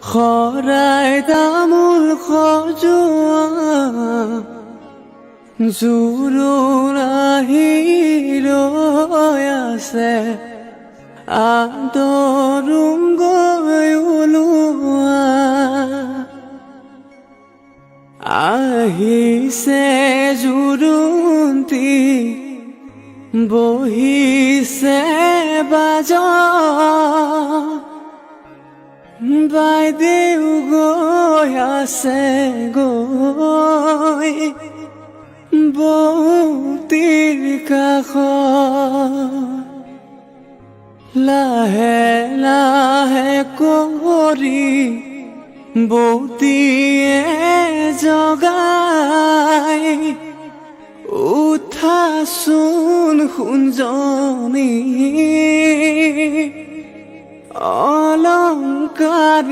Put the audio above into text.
শৰাই তামোল সজোৱা জোৰোণ আহি ৰৈ আছে আদৰুম গৈ ওলোৱা আহিছে জোৰোণটি বহিছে বাজা বাইদেউ গৈ আছে গৈ বৌতিৰ কাষত লাহে লাহে কৰি বৌতিয়ে জগাই উঠাচোন সোণজনী অলংকাৰ